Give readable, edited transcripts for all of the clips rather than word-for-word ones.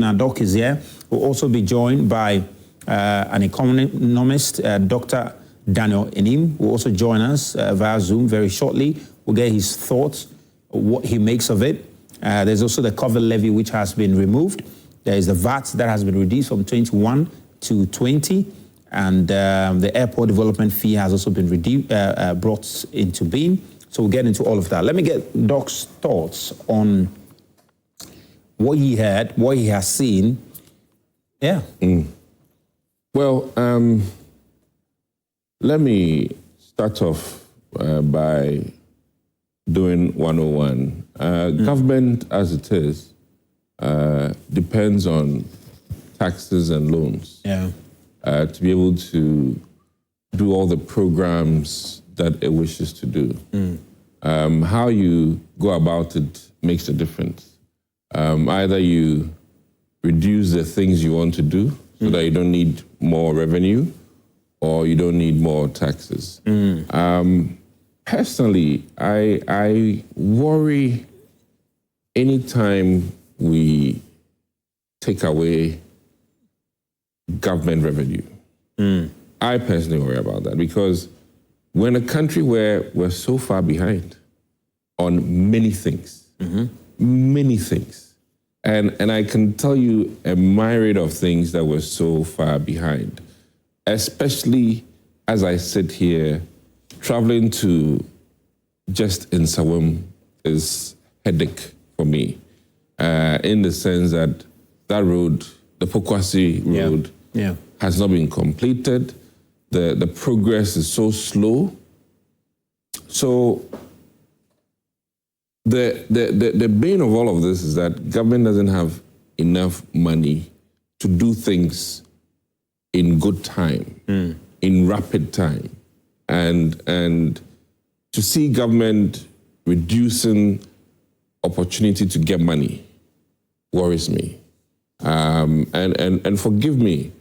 Now, Doc is here. We'll also be joined by an economist, Dr. Daniel Anim, will also join us via Zoom very shortly. We'll get his thoughts, what he makes of it. There's also the COVID levy, which has been removed. There is the VAT that has been reduced from 21 to 20. And the airport development fee has also been brought into being. So we'll get into all of that. Let me get Doc's thoughts on what he heard, what he has seen. Yeah. Well, let me start off by doing 101. Government, as it is, depends on taxes and loans to be able to do all the programs that it wishes to do. How you go about it makes a difference. Either you reduce the things you want to do so that you don't need more revenue, or you don't need more taxes. Personally, I worry anytime we take away government revenue. I personally worry about that because we're in a country where we're so far behind on many things, many things. And I can tell you a myriad of things that we're so far behind, especially as I sit here, traveling to just in Sowutuom is headache for me, in the sense that that road, the Pokwasi road, has not been completed. The progress is so slow. So the bane of all of this is that government doesn't have enough money to do things in good time, in rapid time. And to see government reducing opportunity to get money worries me. And forgive me,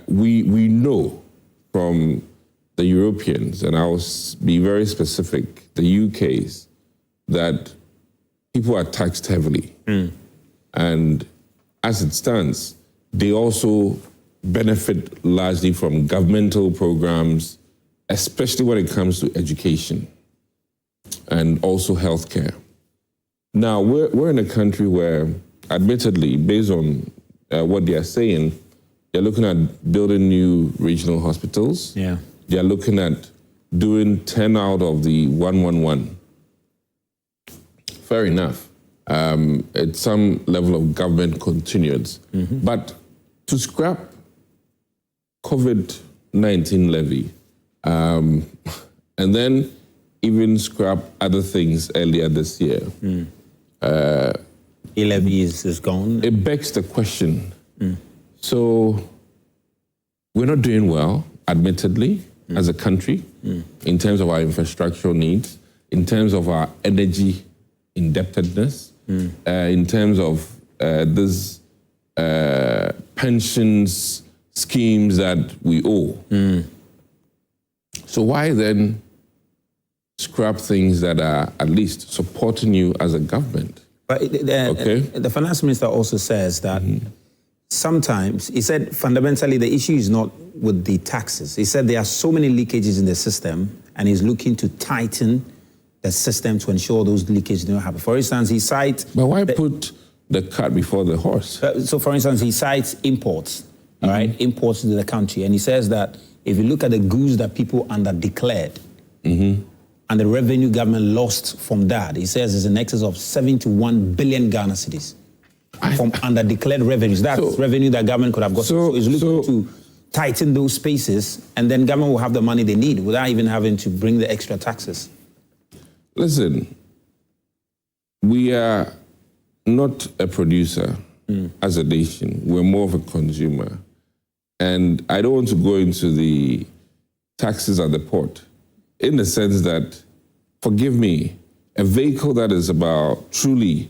we know from the Europeans, and I'll be very specific, the UK's, that people are taxed heavily. And as it stands, they also benefit largely from governmental programs, especially when it comes to education and also healthcare. Now, we're in a country where, admittedly, based on what they are saying, they're looking at building new regional hospitals. They're looking at doing 10 out of the 111. Fair enough. It's some level of government continuance. But to scrap COVID-19 levy, and then even scrap other things earlier this year. E-levy is gone. It begs the question. So we're not doing well, admittedly, as a country, in terms of our infrastructural needs, in terms of our energy indebtedness, in terms of this pensions schemes that we owe. So why then scrap things that are at least supporting you as a government? But the finance minister also says that sometimes, he said fundamentally the issue is not with the taxes. He said there are so many leakages in the system and he's looking to tighten the system to ensure those leakages don't happen. For instance, he cites... But why put the cart before the horse? So for instance, he cites imports, all right, imports into the country. And he says that if you look at the goods that people under-declared and the revenue government lost from that, he says it's in excess of 71 billion Ghana cedis from under-declared revenues. That's revenue that government could have got. So he's looking to tighten those spaces, and then government will have the money they need without even having to bring the extra taxes. Listen, we are not a producer as a nation. We're more of a consumer. And I don't want to go into the taxes at the port in the sense that, forgive me, a vehicle that is about truly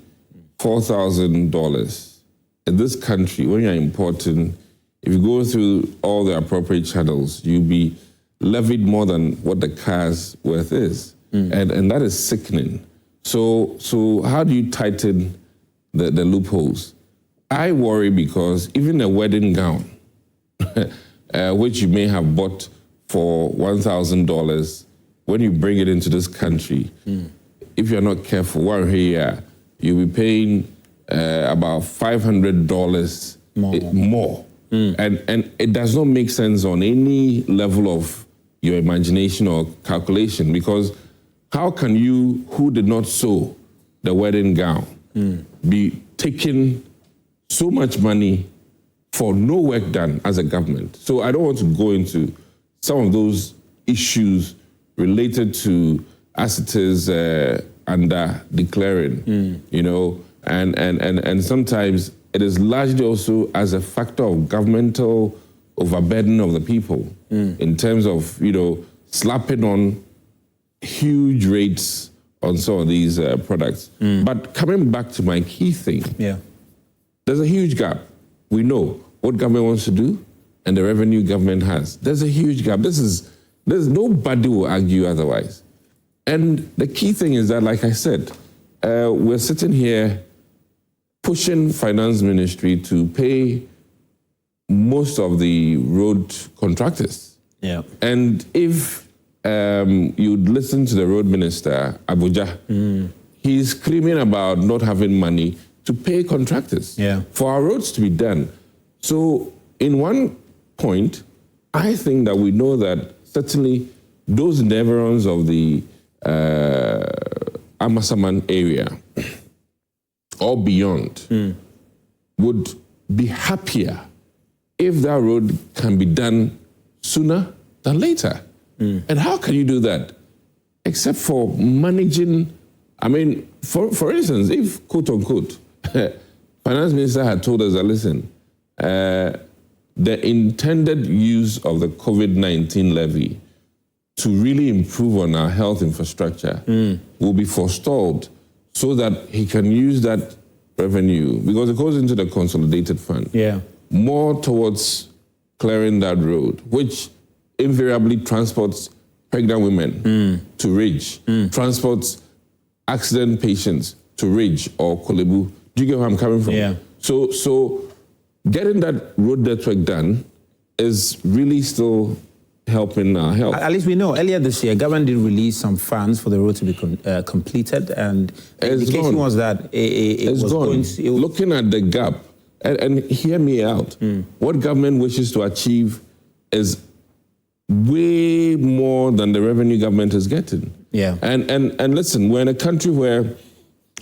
$4,000 in this country, when you're importing, if you go through all the appropriate channels, you'll be levied more than what the car's worth is. And that is sickening. So how do you tighten the loopholes? I worry because even a wedding gown, which you may have bought for $1,000, when you bring it into this country, if you're not careful, you'll be paying about $500 more. And it does not make sense on any level of your imagination or calculation, because how can you, who did not sew the wedding gown, be taking so much money for no work done as a government? So I don't want to go into some of those issues related to as it is under declaring, you know, and sometimes it is largely also as a factor of governmental overburden of the people in terms of, you know, slapping on huge rates on some of these products. But coming back to my key thing, there's a huge gap. We know what government wants to do and the revenue government has. There's a huge gap. There's nobody will argue otherwise. And the key thing is that, like I said, we're sitting here pushing finance ministry to pay most of the road contractors. And if you'd listen to the road minister, Abuja, he's screaming about not having money to pay contractors for our roads to be done. So in one point, I think that we know that certainly those endeavors of the Amasaman area or beyond would be happier if that road can be done sooner than later. And how can you do that? Except for managing, I mean, for instance, if, quote unquote, finance minister had told us that, listen, the intended use of the COVID-19 levy to really improve on our health infrastructure will be forestalled so that he can use that revenue, because it goes into the consolidated fund, more towards clearing that road, which invariably transports pregnant women to Ridge, transports accident patients to Ridge or Kolebu. Do you get where I'm coming from? So getting that road network done is really still helping our health. At least we know earlier this year, government did release some funds for the road to be completed, and the indication was that it was gone. Looking at the gap, and hear me out, what government wishes to achieve is way more than the revenue government is getting. And listen, we're in a country where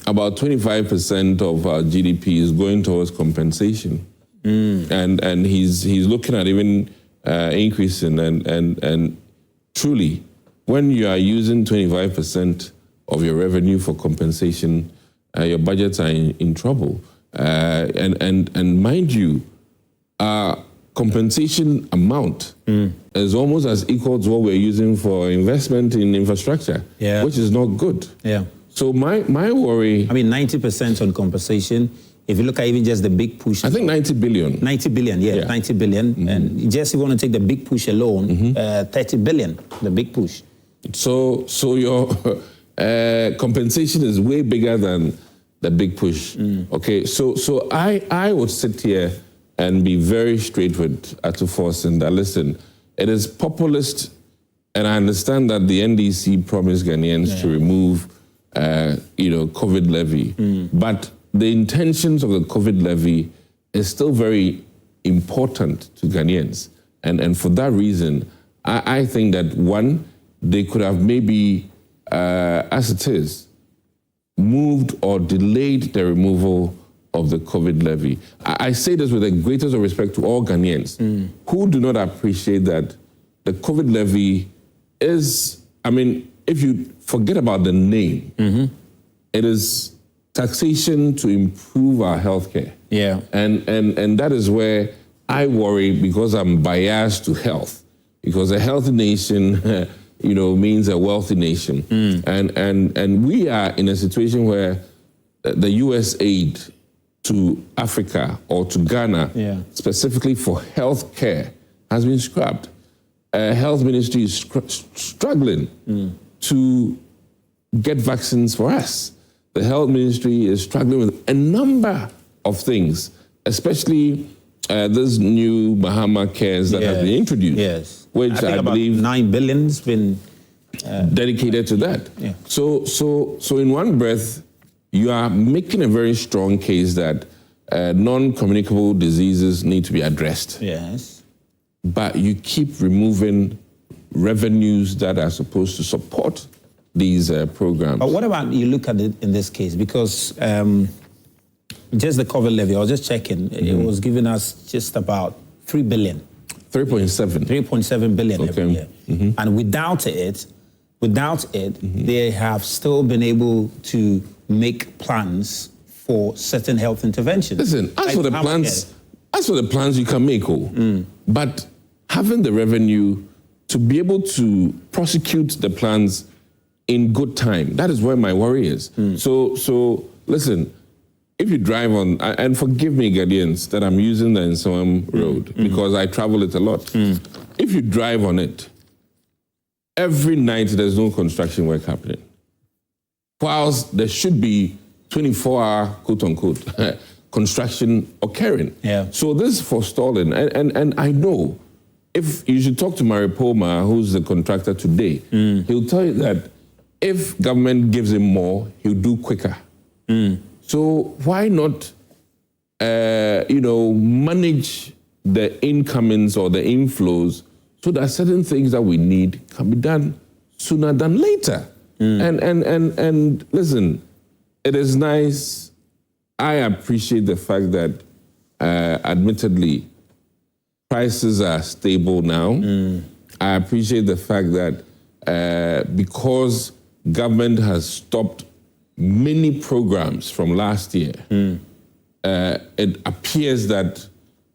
about 25% of our GDP is going towards compensation. And he's looking at even increasing, and truly, when you are using 25% of your revenue for compensation, your budgets are in trouble. And mind you, compensation amount is almost as equal to what we're using for investment in infrastructure, which is not good. So my worry... I mean, 90% on compensation. If you look at even just the big push... I think 90 billion. 90 billion, 90 billion. And just if you want to take the big push alone, 30 billion, the big push. So your compensation is way bigger than the big push. Okay, so I would sit here and be very straight with Atufos and that, listen, it is populist, and I understand that the NDC promised Ghanaians to remove, COVID levy, but the intentions of the COVID levy is still very important to Ghanaians. And for that reason, I think that, one, they could have maybe, as it is, moved or delayed the removal of the COVID levy. I say this with the greatest of respect to all Ghanaians who do not appreciate that the COVID levy is, I mean, if you forget about the name, it is taxation to improve our healthcare. And that is where I worry, because I'm biased to health, because a healthy nation, means a wealthy nation. And we are in a situation where the U.S. aid to Africa or to Ghana, specifically for healthcare, has been scrapped. Health ministry is struggling to get vaccines for us. The health ministry is struggling with a number of things especially this new Bahama Cares that has been introduced. Yes. Which I believe 9 billion's been dedicated to that. Yeah. So in one breath, you are making a very strong case that non-communicable diseases need to be addressed. Yes. But you keep removing revenues that are supposed to support these programs. But what about you look at it in this case? Because just the COVID levy, I was just checking, it was giving us just about 3 billion. 3.7. 3.7 billion every year. And without it, they have still been able to make plans for certain health interventions. Listen, as for the plans you can make, but having the revenue to be able to prosecute the plans in good time, that is where my worry is. So listen, if you drive on, and forgive me, Guardians, that I'm using the Sowutuom road because I travel it a lot. If you drive on it, every night there's no construction work happening. Whilst there should be 24-hour, quote-unquote, construction occurring. Yeah. So this is forestalling. And I know, if you should talk to Maripoma, who's the contractor today, he'll tell you that if government gives him more, he'll do quicker. So why not, manage the incomings or the inflows so that certain things that we need can be done sooner than later? And listen, it is nice. I appreciate the fact that, admittedly, prices are stable now. I appreciate the fact that because government has stopped many programs from last year, it appears that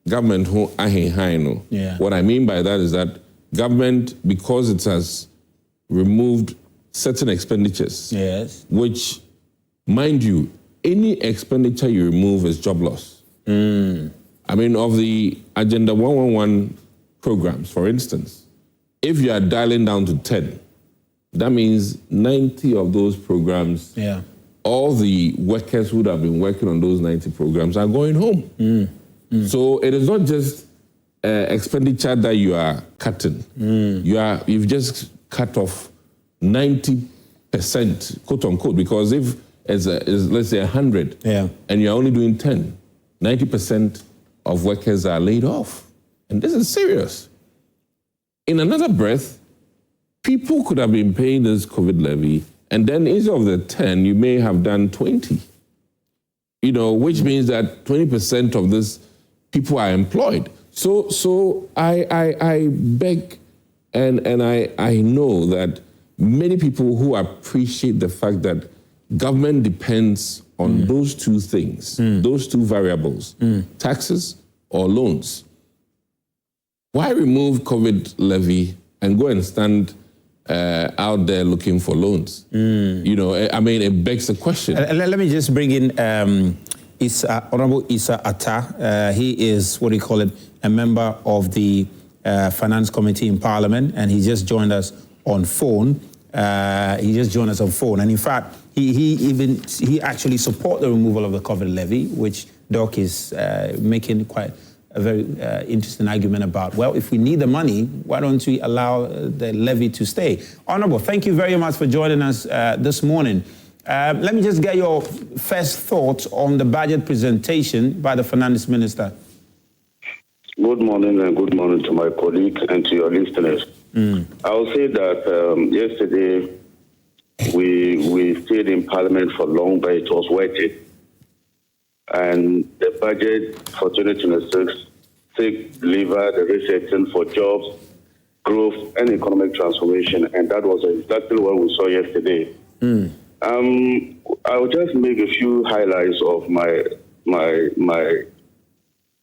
government, what I mean by that is that government, because it has removed certain expenditures, which, mind you, any expenditure you remove is job loss. I mean, of the Agenda 111 programs, for instance, if you are dialing down to 10, that means 90 of those programs, all the workers who would have been working on those 90 programs are going home. So it is not just expenditure that you are cutting. You've just cut off 90%, quote unquote, because if it's let's say 100, and you're only doing 10, 90% of workers are laid off. And this is serious. In another breath, people could have been paying this COVID levy, and then instead of the 10, you may have done 20. Which means that 20% of this people are employed. So I beg, and I know that many people who appreciate the fact that government depends on those two things, those two variables, taxes or loans. Why remove COVID levy and go and stand out there looking for loans? It begs the question. Let me just bring in Honorable Issa Atta. He is, a member of the Finance Committee in Parliament, and he just joined us on phone. And in fact, he actually support the removal of the COVID levy, which Doc is making quite a very interesting argument about. Well, if we need the money, why don't we allow the levy to stay? Honorable, thank you very much for joining us this morning. Let me just get your first thoughts on the budget presentation by the Finance Minister. Good morning, and good morning to my colleague and to your listeners. I will say that yesterday we stayed in Parliament for long, but it was worth it. And the budget for 2026 delivered the resetting for jobs, growth, and economic transformation, and that was exactly what we saw yesterday. I will just make a few highlights of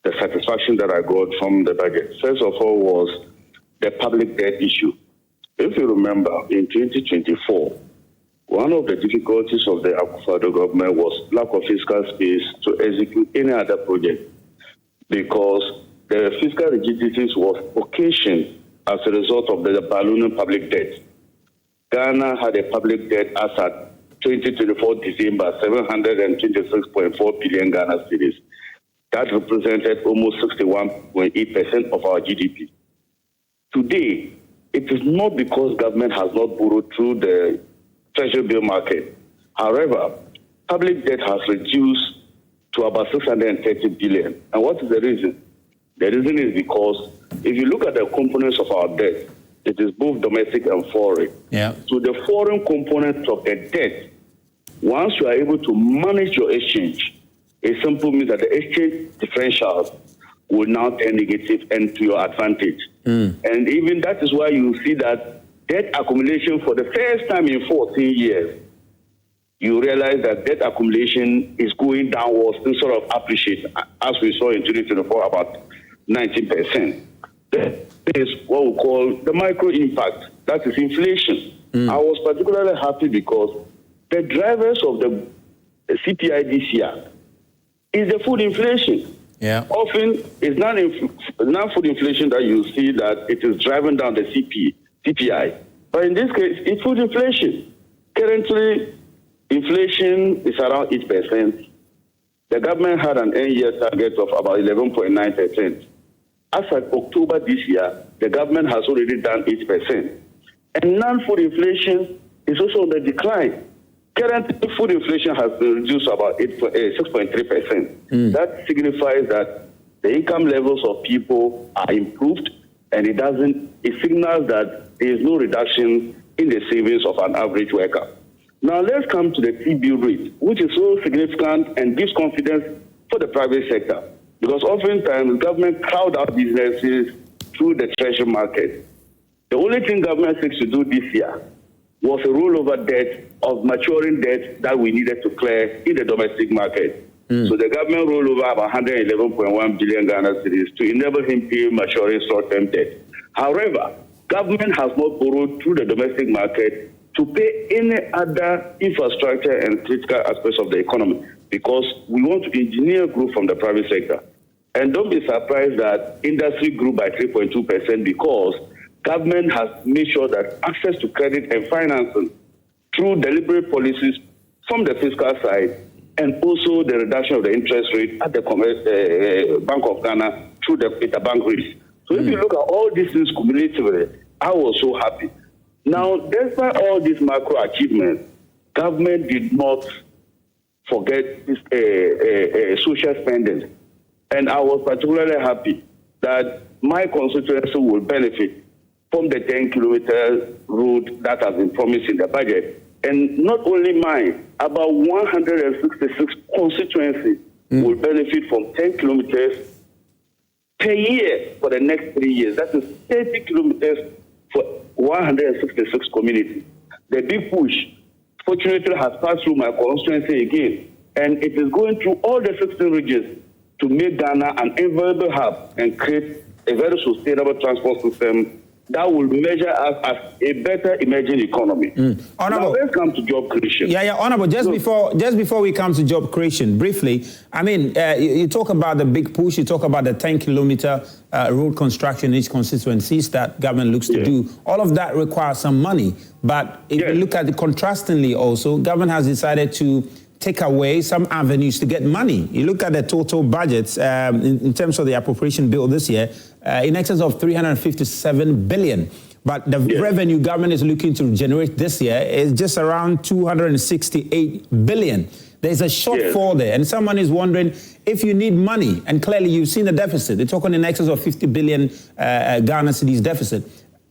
the satisfaction that I got from the budget. First of all was the public debt issue. If you remember, in 2024, one of the difficulties of the Akufo-Addo government was lack of fiscal space to execute any other project, because the fiscal rigidities was occasioned as a result of the ballooning public debt. Ghana had a public debt as at 2024 December, 726.4 billion Ghana cedis. That represented almost 61.8% of our GDP. Today, it is not because government has not borrowed through the treasury bill market. However, public debt has reduced to about 630 billion. And what is the reason? The reason is because if you look at the components of our debt, it is both domestic and foreign. Yeah. So the foreign components of the debt, once you are able to manage your exchange, it simply means that the exchange differentials will now turn negative and to your advantage. And even that is why you see that debt accumulation for the first time in 14 years, you realize that debt accumulation is going downwards instead of appreciating, as we saw in 2024, about 19%. That is what we call the micro impact. That is inflation. I was particularly happy because the drivers of the CPI this year is the food inflation. Yeah. Often it's non-food inflation that you see that it is driving down the CPI. But in this case, it's food inflation. Currently, inflation is around 8%. The government had an end-year target of about 11.9%. As of October this year, the government has already done 8%. And non-food inflation is also on the decline. Currently, food inflation has been reduced to about 6.3%. That signifies that the income levels of people are improved, and it signals that there is no reduction in the savings of an average worker. Now let's come to the T-bill rate, which is so significant and gives confidence for the private sector. Because oftentimes government crowd out businesses through the treasury market. The only thing government seeks to do this year was a rollover debt of maturing debt that we needed to clear in the domestic market. So the government rolled over about 111.1 billion Ghana cedis to enable him pay maturing short-term debt. However, government has not borrowed through the domestic market to pay any other infrastructure and critical aspects of the economy because we want to engineer growth from the private sector. And don't be surprised that industry grew by 3.2% because government has made sure that access to credit and financing through deliberate policies from the fiscal side and also the reduction of the interest rate at the Bank of Ghana through the interbank rates. So if you look at all these things cumulatively, I was so happy. Now, despite all these macro achievements, government did not forget social spending. And I was particularly happy that my constituency will benefit from the 10-kilometer road that has been promised in the budget. And not only mine, about 166 constituencies will benefit from 10 kilometers per year for the next 3 years. That is 30 kilometers for 166 communities. The big push, fortunately, has passed through my constituency again, and it is going through all the 16 regions to make Ghana an enviable hub and create a very sustainable transport system that will measure us as a better emerging economy. Now let's come to job creation. Honorable, just before we come to job creation, briefly, I mean, you talk about the big push, you talk about the 10-kilometer road construction in each constituencies that government looks to do. All of that requires some money. But if you look at it contrastingly also, government has decided to take away some avenues to get money. You look at the total budgets in terms of the appropriation bill this year, in excess of 357 billion. But the revenue government is looking to generate this year is just around 268 billion. There's a shortfall there. And someone is wondering if you need money, and clearly you've seen the deficit. They're talking in excess of 50 billion Ghana cedis deficit.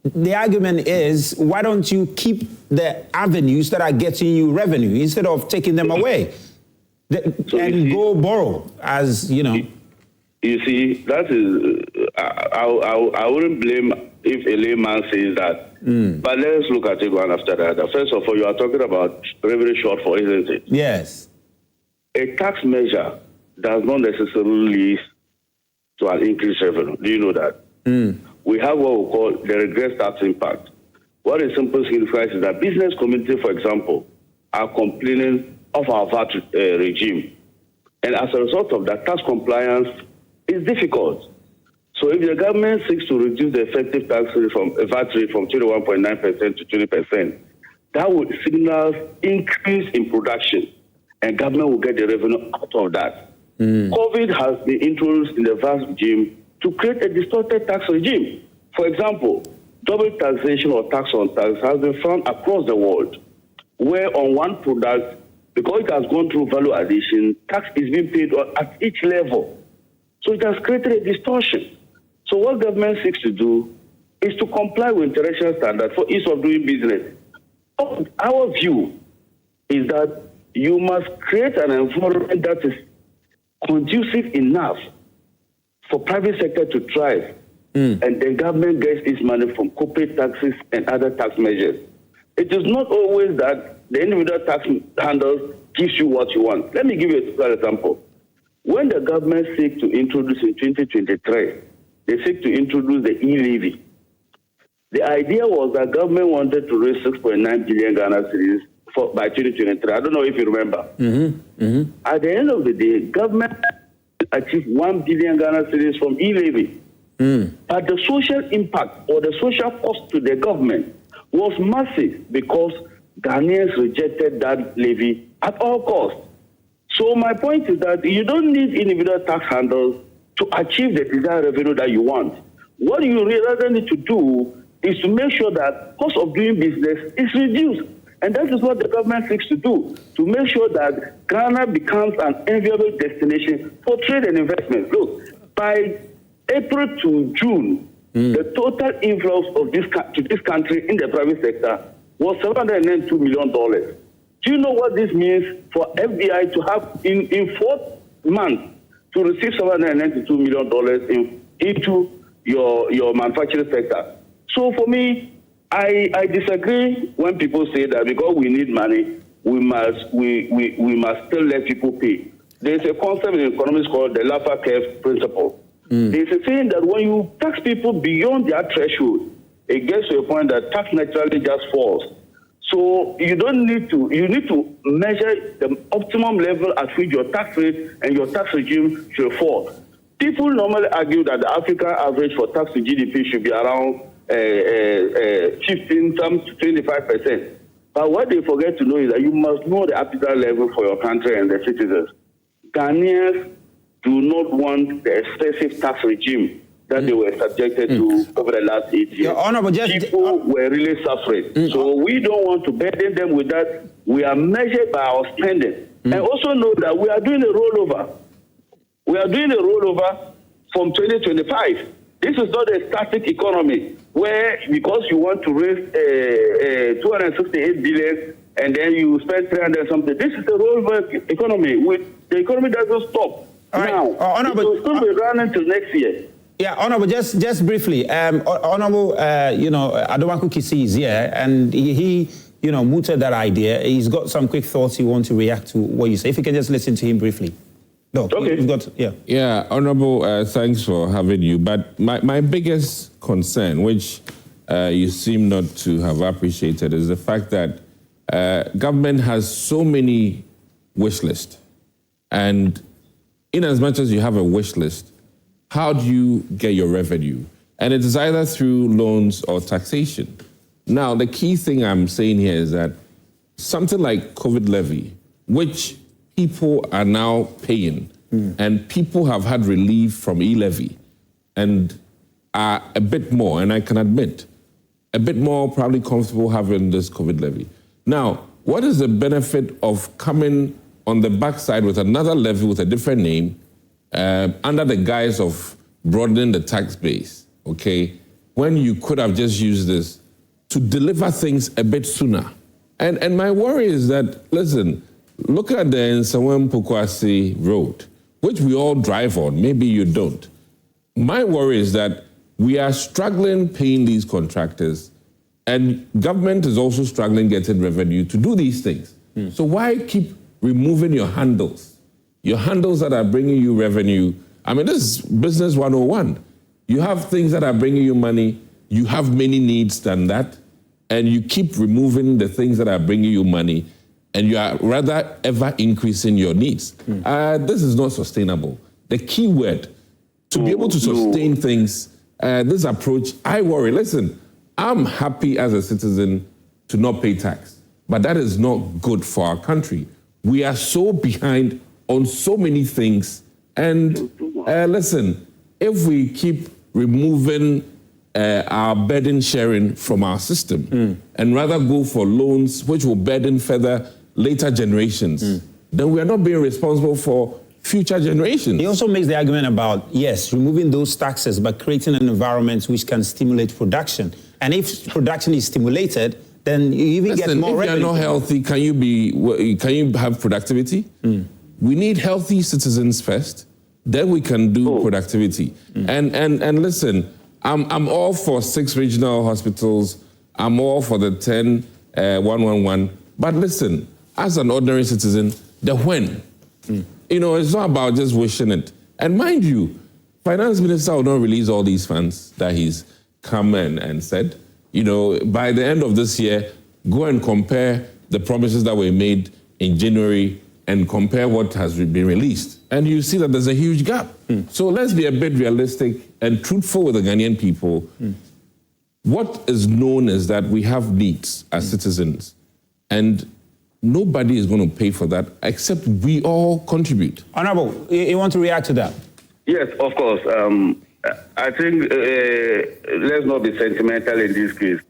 The argument is, why don't you keep the avenues that are getting you revenue instead of taking them away and go borrow, as you know? You see, that is, I wouldn't blame if a layman says that. But let's look at it one after that. First of all, you are talking about revenue shortfall, isn't it? Yes. A tax measure does not necessarily lead to an increased revenue. Do you know that? We have what we call the regress tax impact. What it simply signifies is that business community, for example, are complaining of our VAT regime. And as a result of that, tax compliance is difficult. So if the government seeks to reduce the effective tax rate from VAT rate from 21.9% to 20%, that would signal increase in production, and government will get the revenue out of that. COVID has been introduced in the VAT regime to create a distorted tax regime. For example, double taxation or tax on tax has been found across the world, where on one product, because it has gone through value addition, tax is being paid at each level. So it has created a distortion. So what government seeks to do is to comply with international standards for ease of doing business. Our view is that you must create an environment that is conducive enough for private sector to thrive, and the government gets its money from corporate taxes and other tax measures. It is not always that the individual tax handles gives you what you want. Let me give you a simple example. When the government seeks to introduce in 2023, they seek to introduce the e-levy. The idea was that government wanted to raise 6.9 billion Ghana cedis by 2023. I don't know if you remember. At the end of the day, government achieved 1 billion Ghana cedis from e-levy. But the social impact or the social cost to the government was massive because Ghanaians rejected that levy at all costs. So my point is that you don't need individual tax handles to achieve the desired revenue that you want. What you rather need to do is to make sure that cost of doing business is reduced. And that is what the government seeks to do, to make sure that Ghana becomes an enviable destination for trade and investment. Look, by April to June, the total influx of this country in the private sector was $792 million. Do you know what this means for FBI to have in 4 months to receive $792 million into your manufacturing sector? So for me, I disagree when people say that because we need money, we must still let people pay. There's a concept in economics called the Laffer curve principle. There's a saying that when you tax people beyond their threshold, it gets to a point that tax naturally just falls. So you need to measure the optimum level at which your tax rate and your tax regime should fall. People normally argue that the African average for tax to GDP should be around 15, some 25%. But what they forget to know is that you must know the appetite level for your country and the citizens. Ghanaians do not want the excessive tax regime that they were subjected to over the last 8 years. People were really suffering. So we don't want to burden them with that. We are measured by our spending. And also know that we are doing a rollover. We are doing a rollover from 2025. This is not a static economy where because you want to raise 268 billion and then you spend 300 something. This is a rollover economy. The economy doesn't stop. Now, it will still be running until next year. Yeah, Honorable, just briefly, Honorable, Adomako Kissi is here, and he mooted that idea. He's got some quick thoughts he wants to react to what you say. If you can just listen to him briefly. No, okay. We've got, yeah. Yeah, Honorable, thanks for having you. But my biggest concern, which you seem not to have appreciated, is the fact that government has so many wish lists. And in as much as you have a wish list, how do you get your revenue? And it is either through loans or taxation. Now, the key thing I'm saying here is that something like COVID levy, which people are now paying, and people have had relief from e-levy and are a bit more, and I can admit, a bit more probably comfortable having this COVID levy. Now, what is the benefit of coming on the backside with another levy with a different name under the guise of broadening the tax base, okay, when you could have just used this to deliver things a bit sooner? And my worry is that, listen, look at the Sowutuom road, which we all drive on. Maybe you don't. My worry is that we are struggling paying these contractors, and government is also struggling getting revenue to do these things. So why keep removing your handles that are bringing you revenue? I mean, this is business 101. You have things that are bringing you money. You have many needs than that, and you keep removing the things that are bringing you money, and you are rather ever increasing your needs. This is not sustainable. The key word, to be able to sustain things, this approach, I worry. Listen, I'm happy as a citizen to not pay tax, but that is not good for our country. We are so behind on so many things And listen, if we keep removing our burden sharing from our system and rather go for loans which will burden further later generations, then we are not being responsible for future generations. He also makes the argument about, yes, removing those taxes, but creating an environment which can stimulate production. And if production is stimulated, then you even get more revenue. If you're not healthy, can you have productivity? We need healthy citizens first, then we can do productivity. And listen, I'm all for 6 regional hospitals. I'm all for the 10 111. But listen, as an ordinary citizen, the when. You know, it's not about just wishing it. And mind you, Finance Minister will not release all these funds that he's come and said. You know, by the end of this year, go and compare the promises that were made in January and compare what has been released. And you see that there's a huge gap. So let's be a bit realistic and truthful with the Ghanaian people. What is known is that we have needs as citizens, and nobody is going to pay for that except we all contribute. Honorable, you want to react to that? Yes, of course. I think let's not be sentimental in this case.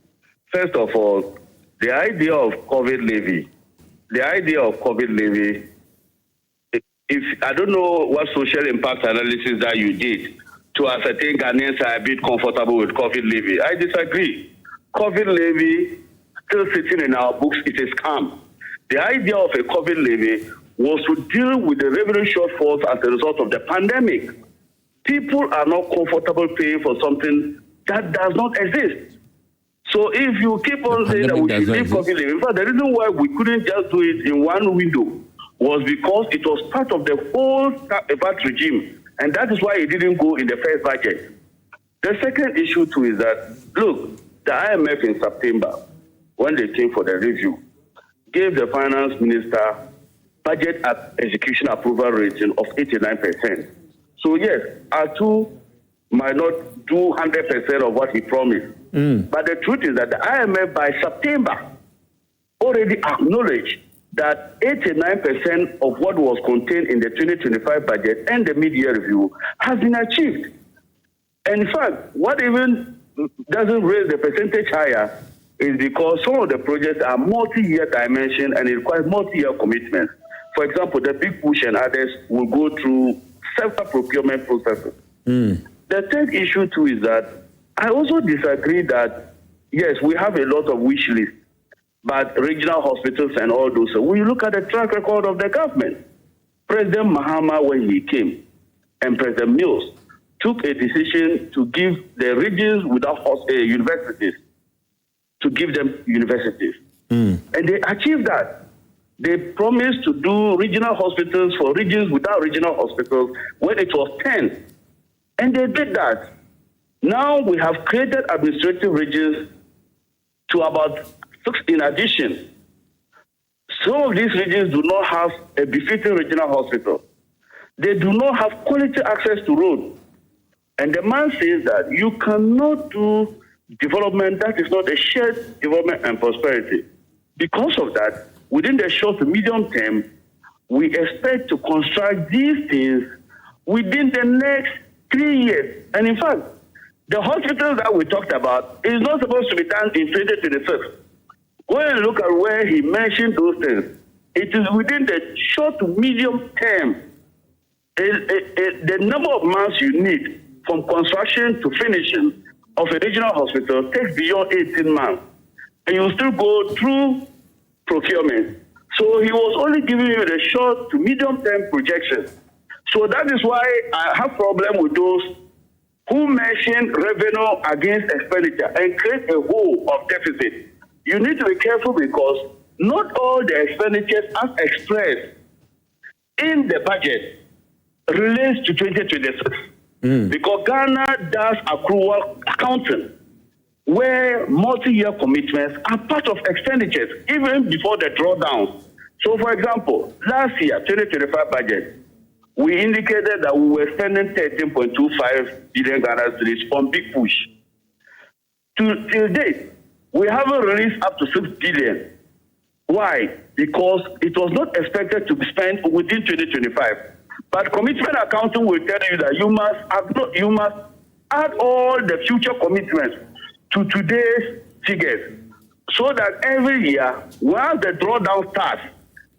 First of all, the idea of COVID levy, if I don't know what social impact analysis that you did to ascertain Ghanaians are a bit comfortable with COVID levy. I disagree. COVID levy still sitting in our books, it is scam. The idea of a COVID levy was to deal with the revenue shortfalls as a result of the pandemic. People are not comfortable paying for something that does not exist. So if you keep on saying that we should leave COVID levy, in fact, the reason why we couldn't just do it in one window was because it was part of the whole VAT regime, and that is why it didn't go in the first budget. The second issue too is that, look, the IMF in September, when they came for the review, gave the finance minister budget execution approval rating of 89%. So yes, Atu might not do 100% of what he promised. But the truth is that the IMF by September already acknowledged that 89% of what was contained in the 2025 budget and the mid-year review has been achieved. And in fact, what even doesn't raise the percentage higher is because some of the projects are multi-year dimension and it requires multi-year commitments. For example, the Big Push and others will go through several procurement processes. The third issue too is that I also disagree that, yes, we have a lot of wish lists, but regional hospitals and all those. So when you look at the track record of the government, President Mahama, when he came, and President Mills took a decision to give the regions without universities, to give them universities. And they achieved that. They promised to do regional hospitals for regions without regional hospitals when it was 10. And they did that. Now we have created administrative regions to about 6 in addition. Some of these regions do not have a befitting regional hospital. They do not have quality access to roads. And the man says that you cannot do development that is not a shared development and prosperity. Because of that, within the short to medium term, we expect to construct these things within the next 3 years. And in fact, the hospitals that we talked about is not supposed to be done in 2026. Go and look at where he mentioned those things. It is within the short to medium term. The number of months you need from construction to finishing of a regional hospital takes beyond 18 months. And you still go through procurement. So he was only giving you the short to medium term projections. So that is why I have problem with those who mention revenue against expenditure and create a hole of deficit. You need to be careful because not all the expenditures as expressed in the budget relates to 2026. Because Ghana does accrual accounting, where multi-year commitments are part of expenditures, even before the drawdown. So, for example, last year, 2025 budget, we indicated that we were spending 13.25 billion Ghana cedis on Big Push. Till date, we haven't released up to 6 billion. Why? Because it was not expected to be spent within 2025. But commitment accounting will tell you that you must add all the future commitments to today's figures, so that every year, once the drawdown starts,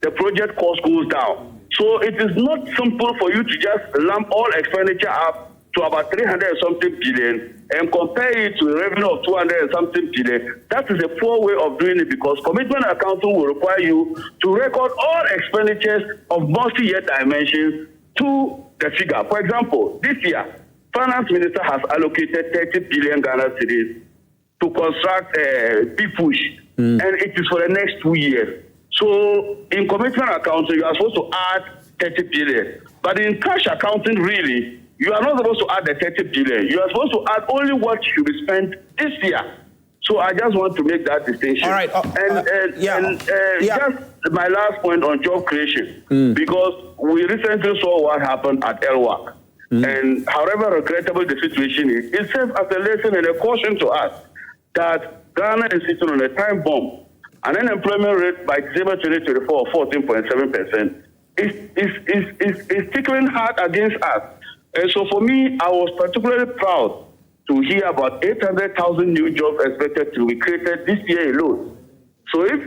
the project cost goes down. So it is not simple for you to just lump all expenditure up to about 300 and something billion and compare it to a revenue of 200 and something billion. That is a poor way of doing it, because commitment accounting will require you to record all expenditures of multi-year dimensions to the figure. For example, this year, Finance Minister has allocated 30 billion Ghana cedis to construct Big Push, and it is for the next 2 years. So in commitment accounting, you are supposed to add 30 billion. But in cash accounting, really, you are not supposed to add the 30 billion. You are supposed to add only what should be spent this year. So I just want to make that distinction. All right. Just my last point on job creation, because we recently saw what happened at LWAC. And however regrettable the situation is, it serves as a lesson and a caution to us that Ghana is sitting on a time bomb. An unemployment rate by December 2024 of 14.7% is tickling hard against us. And so for me, I was particularly proud to hear about 800,000 new jobs expected to be created this year alone. So if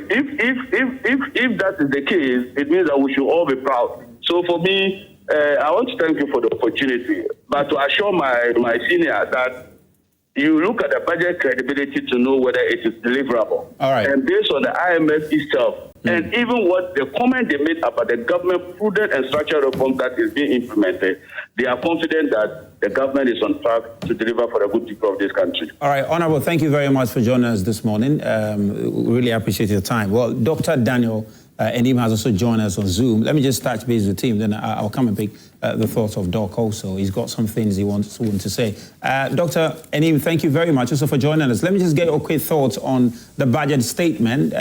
that is the case, it means that we should all be proud. So for me, I want to thank you for the opportunity, but to assure my senior that you look at the budget credibility to know whether it is deliverable. All right. And based on the IMF itself, and even what the comment they made about the government prudent and structural reform that is being implemented, they are confident that the government is on track to deliver for the good people of this country. All right, Honorable, thank you very much for joining us this morning. We really appreciate your time. Well, Dr. Daniel Anim has also joined us on Zoom. Let me just touch base with him, then I'll come and pick the thoughts of Doc also. He's got some things he wants to say. Dr. Anim, thank you very much also for joining us. Let me just get your quick thoughts on the budget statement.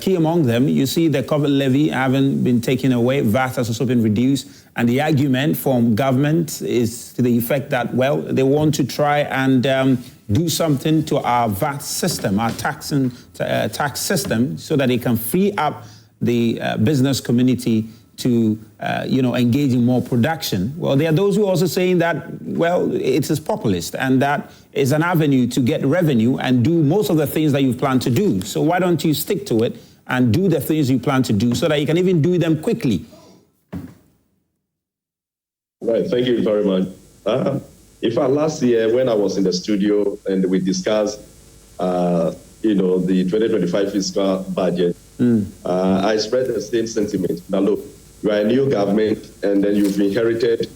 Key among them, you see the COVID levy having been taken away, VAT has also been reduced, and the argument from government is to the effect that, well, they want to try and do something to our VAT system, our tax system, so that it can free up the business community to, engage in more production. Well, there are those who are also saying that, well, it is populist and that is an avenue to get revenue and do most of the things that you plan to do. So why don't you stick to it and do the things you plan to do so that you can even do them quickly? Right, thank you very much. In fact, last year when I was in the studio and we discussed, the 2025 fiscal budget, I expressed the same sentiment. Now, look, you are a new government, and then you've inherited,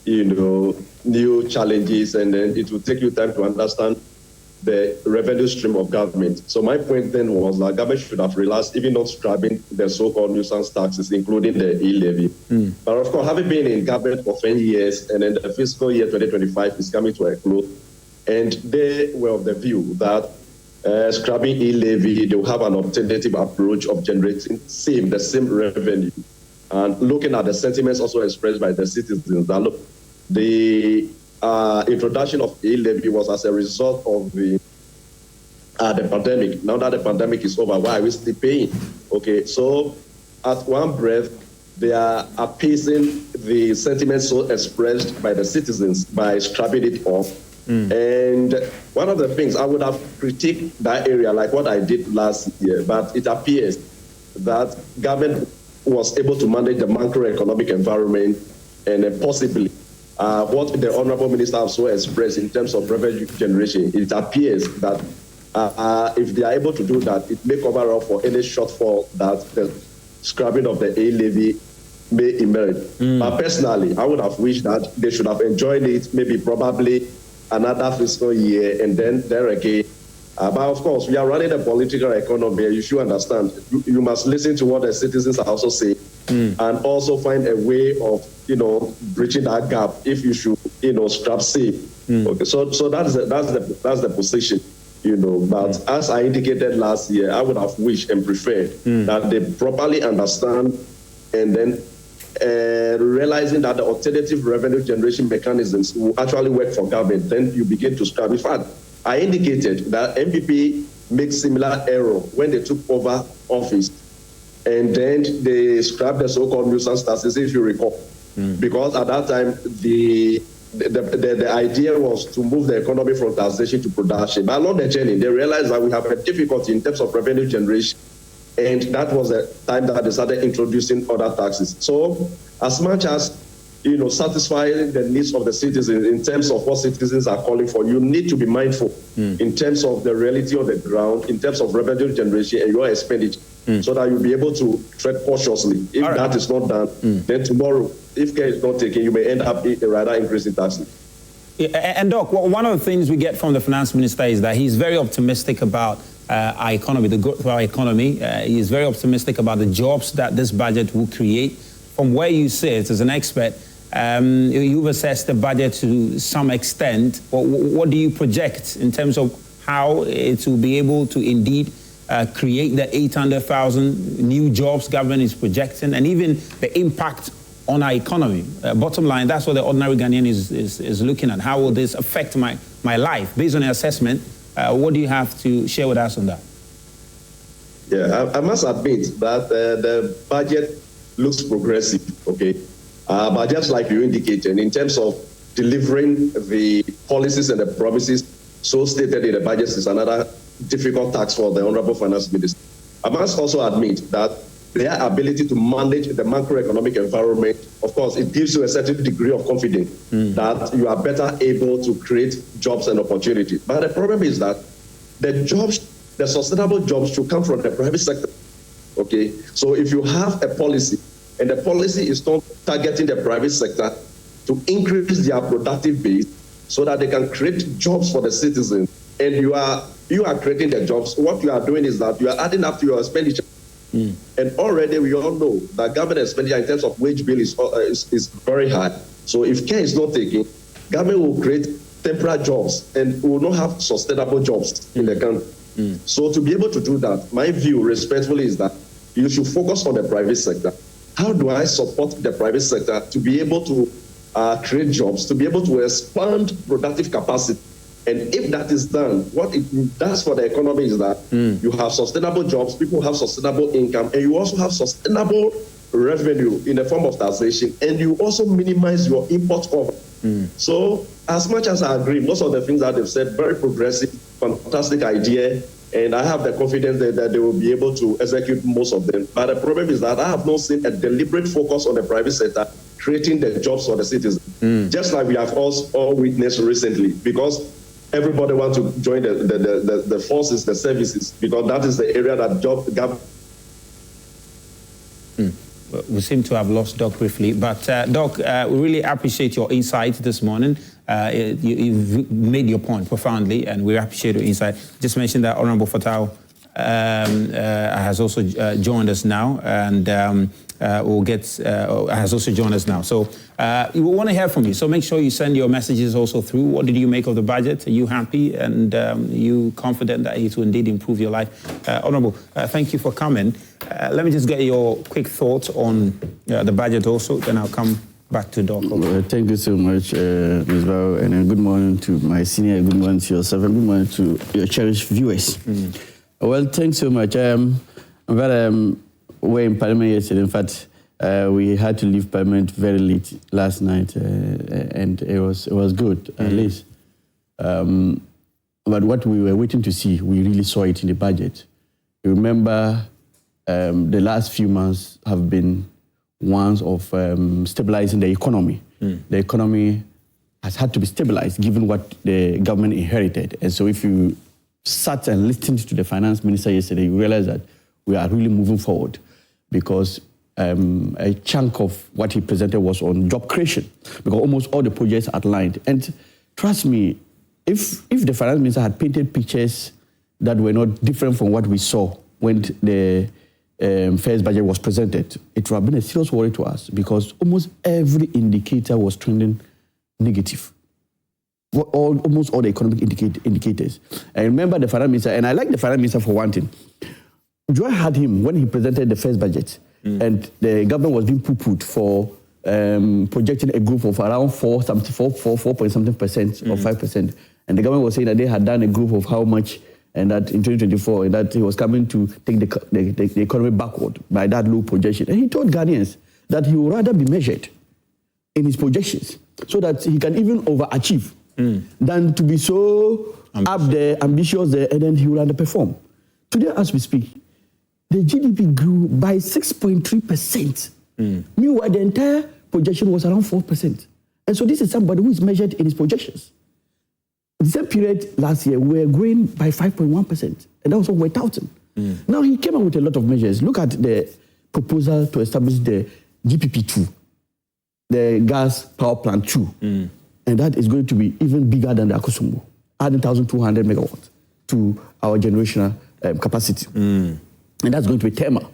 new challenges, and then it will take you time to understand the revenue stream of government. So my point then was that government should have realized, even not scrapping the so-called nuisance taxes, including the e-levy. But of course, having been in government for 10 years, and then the fiscal year 2025 is coming to a close, and they were of the view that scrapping e-levy, they will have an alternative approach of generating the same revenue. And looking at the sentiments also expressed by the citizens, that look, the introduction of e-levy was as a result of the pandemic. Now that the pandemic is over, why are we still paying? Okay, so at one breath, they are appeasing the sentiments so expressed by the citizens by scrapping it off. And one of the things I would have critiqued that area, like what I did last year, but it appears that government was able to manage the macroeconomic environment and possibly what the Honorable Minister also expressed in terms of revenue generation. It appears that if they are able to do that, it may cover up for any shortfall that the scrapping of the A-levy may emerge. But personally, I would have wished that they should have enjoyed it, maybe probably another fiscal year, and then there again. But of course, we are running a political economy. You should understand. You must listen to what the citizens are also saying, and also find a way of, bridging that gap if you should, scrap safe. Okay, so that's the position, But as I indicated last year, I would have wished and preferred that they properly understand, and then realizing that the alternative revenue generation mechanisms will actually work for government, then you begin to scrap. In fact, I indicated that MPP made similar error when they took over office, and then they scrapped the so-called nuisance taxes, if you recall. because at that time the idea was to move the economy from taxation to production. But along the journey, they realized that we have a difficulty in terms of revenue generation, and that was the time that they started introducing other taxes. So as much as satisfying the needs of the citizens in terms of what citizens are calling for, you need to be mindful in terms of the reality on the ground, in terms of revenue generation and your expenditure, so that you'll be able to tread cautiously. If that is not done, then tomorrow, if care is not taken, you may end up a rather increase in taxes. Yeah, and Doc, one of the things we get from the finance minister is that he's very optimistic about our economy, the growth of our economy. He's very optimistic about the jobs that this budget will create. From where you sit as an expert, you've assessed the budget to some extent. What do you project in terms of how it will be able to indeed create the 800,000 new jobs government is projecting, and even the impact on our economy? Bottom line, that's what the ordinary Ghanaian is looking at. How will this affect my life? Based on your assessment, what do you have to share with us on that? Yeah, I must admit that the budget looks progressive, okay? But just like you indicated, in terms of delivering the policies and the promises so stated in the budget is another difficult task for the Honorable Finance Minister. I must also admit that their ability to manage the macroeconomic environment, of course, it gives you a certain degree of confidence that you are better able to create jobs and opportunities. But the problem is that the sustainable jobs should come from the private sector, okay? So if you have a policy, and the policy is not targeting the private sector to increase their productive base so that they can create jobs for the citizens, and you are creating the jobs, what you are doing is that you are adding up to your expenditure. And already we all know that government expenditure in terms of wage bill is very high. So if care is not taken, government will create temporary jobs and will not have sustainable jobs in the country. So to be able to do that, my view respectfully is that you should focus on the private sector. How do I support the private sector to be able to create jobs, to be able to expand productive capacity? And if that is done, what it does for the economy is that you have sustainable jobs, people have sustainable income, and you also have sustainable revenue in the form of taxation, and you also minimize your import cover. So as much as I agree, most of the things that they've said, very progressive, fantastic idea, and I have the confidence that they will be able to execute most of them. But the problem is that I have not seen a deliberate focus on the private sector creating the jobs for the citizens, just like we have all witnessed recently, because everybody wants to join the forces, the services, because that is the area that government. We seem to have lost Doc briefly, but Doc, we really appreciate your insight this morning. You've made your point profoundly, and we appreciate your insight. Just mentioned that Honorable Fatau has also joined us now, and has also joined us now. So we want to hear from you. So make sure you send your messages also through. What did you make of the budget? Are you happy, and you confident that it will indeed improve your life? Honorable, thank you for coming. Let me just get your quick thoughts on the budget also, then I'll come back to Doc. Thank you so much, Ms. Bao, and good morning to my senior, good morning to yourself, and good morning to your cherished viewers. Well, thanks so much. We're in Parliament yesterday. In fact, we had to leave Parliament very late last night, and it was good, at least. But what we were waiting to see, we really saw it in the budget. You remember, the last few months have been ones of stabilizing the economy. The economy has had to be stabilized given what the government inherited. And so if you sat and listened to the finance minister yesterday, you realize that we are really moving forward, because a chunk of what he presented was on job creation, because almost all the projects outlined. And trust me, if the finance minister had painted pictures that were not different from what we saw when the first budget was presented, it would have been a serious worry to us, because almost every indicator was trending negative. Almost all the economic indicators. I remember the finance minister, and I like the finance minister for one thing. Joy had him when he presented the first budget, and the government was being poo-pooed for projecting a growth of around 4.something% or 5%. And the government was saying that they had done a growth of how much, and that in 2024, and that he was coming to take the economy backward by that low projection. And he told Ghanaians that he would rather be measured in his projections so that he can even overachieve than to be so up there, ambitious there, and then he will underperform. Today, as we speak, the GDP grew by 6.3%. Meanwhile, the entire projection was around 4%. And so this is somebody who is measured in his projections. The same period last year, we were growing by 5.1%, and that was without Withouten. Now he came up with a lot of measures. Look at the proposal to establish the GPP2, the gas power plant 2, and that is going to be even bigger than the Akosombo, adding 1,200 megawatts to our generational capacity. And that's going to be thermal.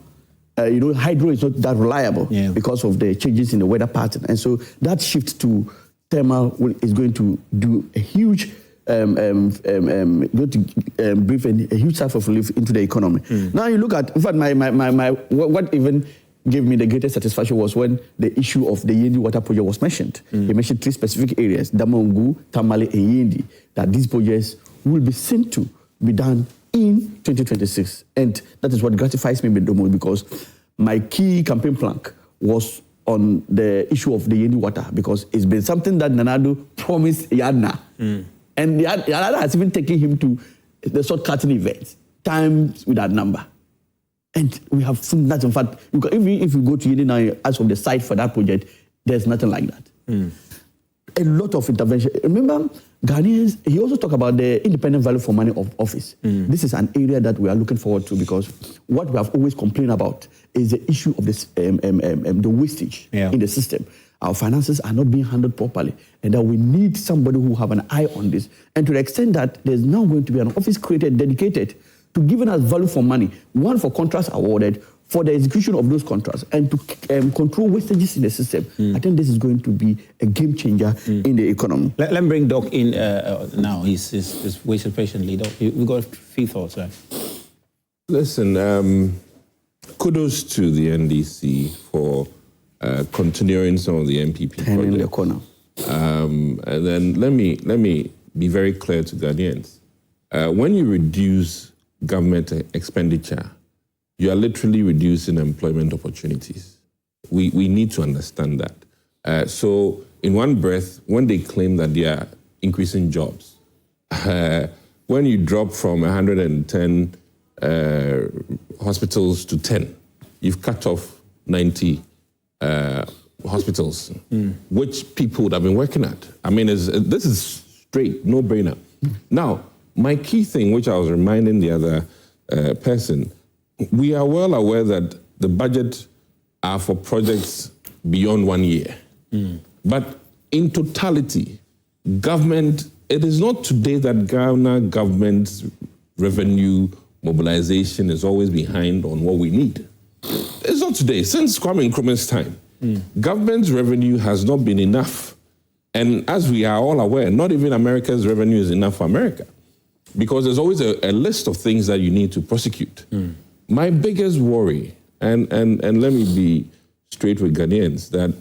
Hydro is not that reliable because of the changes in the weather pattern. And so that shift to thermal is going to do a huge, going to bring a huge type of relief into the economy. Now you look at, in fact, what even gave me the greatest satisfaction was when the issue of the Yendi water project was mentioned. He mentioned 3 specific areas, Damongu, Tamale, and Yendi, that these projects will be seen to be done in 2026. And that is what gratifies me the most, because my key campaign plank was on the issue of the Yendi water, because it's been something that Nanado promised Yadna. And Yadna has even taken him to the short-cutting events, times with that number. And we have seen that. In fact, if you go to Yendi now, as of the site for that project, there's nothing like that. A lot of intervention. Remember, Ghanaians, he also talked about the independent value for money of office. This is an area that we are looking forward to, because what we have always complained about is the issue of this, the wastage in the system. Our finances are not being handled properly, and that we need somebody who have an eye on this. And to the extent that there's now going to be an office created, dedicated to giving us value for money, one for contracts awarded, for the execution of those contracts, and to control wastages in the system. I think this is going to be a game changer in the economy. Let me bring Doc in now. He's waiting patiently. Doc, we've got a few thoughts, right? Listen, kudos to the NDC for continuing some of the MPP projects. The corner. And then let me be very clear to Ghanaians. When you reduce government expenditure, you are literally reducing employment opportunities. We need to understand that. So in one breath, when they claim that they are increasing jobs, when you drop from 110 hospitals to 10, you've cut off 90 hospitals, which people would have been working at. I mean, this is straight, no-brainer. Now, my key thing, which I was reminding the other person, we are well aware that the budget are for projects beyond 1 year. But in totality, government, it is not today that Ghana government's revenue mobilization is always behind on what we need. It's not today. Since Kwame Nkrumah's time, government's revenue has not been enough. And as we are all aware, not even America's revenue is enough for America, because there's always a list of things that you need to prosecute. My biggest worry, and let me be straight with Ghanaians, that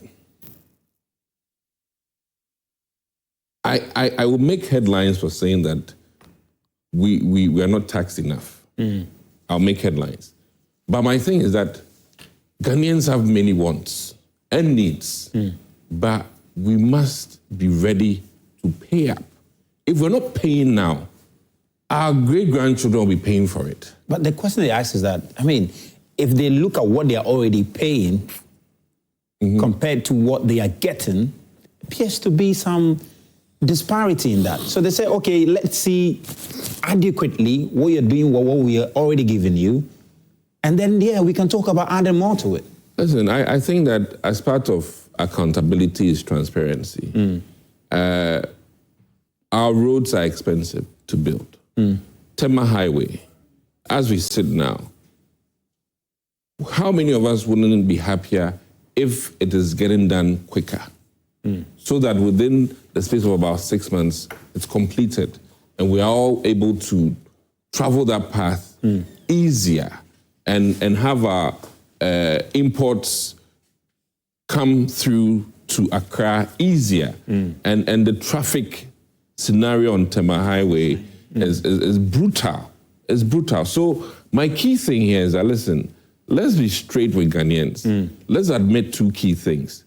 I will make headlines for saying that we are not taxed enough. I'll make headlines. But my thing is that Ghanaians have many wants and needs, but we must be ready to pay up. If we're not paying now, our great-grandchildren will be paying for it. But the question they ask is that, I mean, if they look at what they are already paying compared to what they are getting, appears to be some disparity in that. So they say, okay, let's see adequately what you're doing, what we are already giving you, and then, we can talk about adding more to it. Listen, I think that as part of accountability is transparency. Our roads are expensive to build. Tema Highway, as we sit now, how many of us wouldn't be happier if it is getting done quicker? So that within the space of about 6 months, it's completed and we are all able to travel that path easier and have our imports come through to Accra easier. And the traffic scenario on Tema Highway is brutal. It's brutal. So my key thing here is that, listen, let's be straight with Ghanaians. Let's admit 2 key things.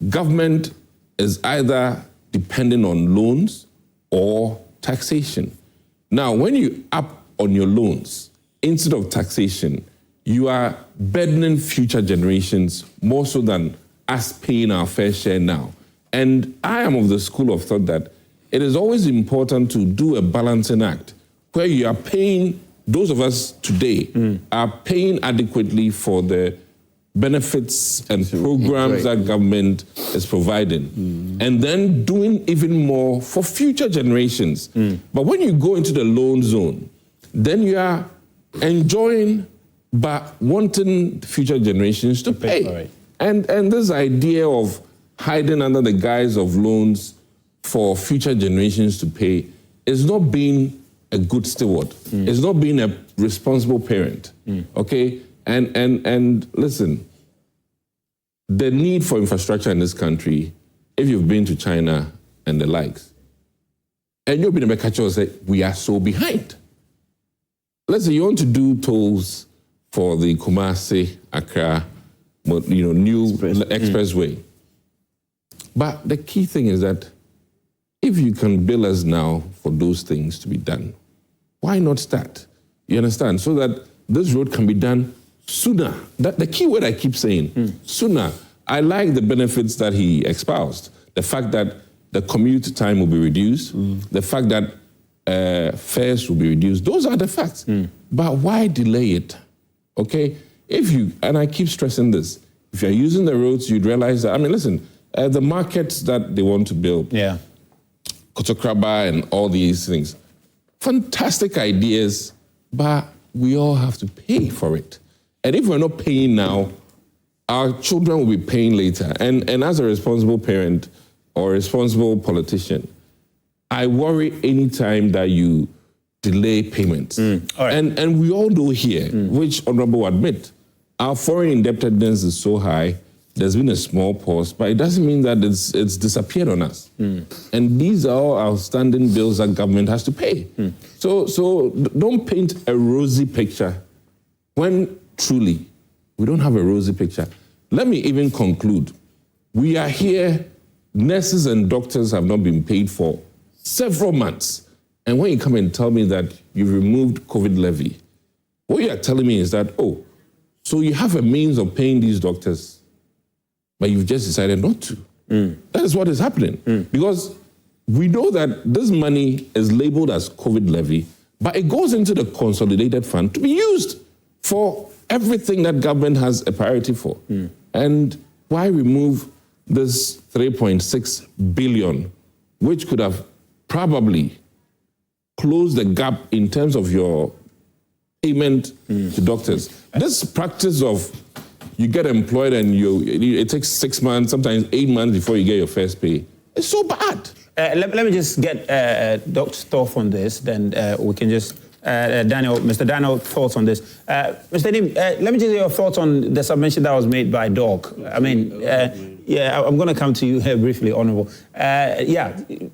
Government is either depending on loans or taxation. Now, when you up on your loans instead of taxation, you are burdening future generations more so than us paying our fair share now. And I am of the school of thought that it is always important to do a balancing act where you are paying, those of us today are paying adequately for the benefits and programs that government is providing, and then doing even more for future generations. But when you go into the loan zone, then you are enjoying but wanting future generations to pay. And this idea of hiding under the guise of loans for future generations to pay is not being a good steward. It's not being a responsible parent. Okay? And listen, the need for infrastructure in this country, if you've been to China and the likes, and you've been a catcher say, we are so behind. Let's say you want to do tolls for the Kumasi, Accra, new expressway. But the key thing is that if you can bill us now for those things to be done, why not start? You understand? So that this road can be done sooner. That the key word I keep saying, sooner. I like the benefits that he espoused. The fact that the commute time will be reduced, the fact that fares will be reduced. Those are the facts. But why delay it? Okay? If you, and I keep stressing this, if you're using the roads, you'd realize that, listen, the markets that they want to build, Kotokraba and all these things, fantastic ideas, but we all have to pay for it. And if we're not paying now, our children will be paying later. And as a responsible parent or responsible politician, I worry anytime that you delay payments. And we all know here, which Honorable will admit, our foreign indebtedness is so high, there's been a small pause, but it doesn't mean that it's disappeared on us. And these are all outstanding bills that government has to pay. So don't paint a rosy picture when truly we don't have a rosy picture. Let me even conclude. We are here, nurses and doctors have not been paid for several months. And when you come and tell me that you've removed COVID levy, what you are telling me is that, so you have a means of paying these doctors, but you've just decided not to. That is what is happening. Because we know that this money is labeled as COVID levy, but it goes into the consolidated fund to be used for everything that government has a priority for. And why remove this 3.6 billion, which could have probably closed the gap in terms of your payment to doctors? This practice of you get employed and it takes 6 months, sometimes 8 months before you get your first pay, it's so bad. Let me just get Dr. Thorpe on this, then we can just, Mr. Daniel, thoughts on this. Mr. Anim, let me just hear your thoughts on the submission that was made by Doc. I'm going to come to you here briefly, Honourable.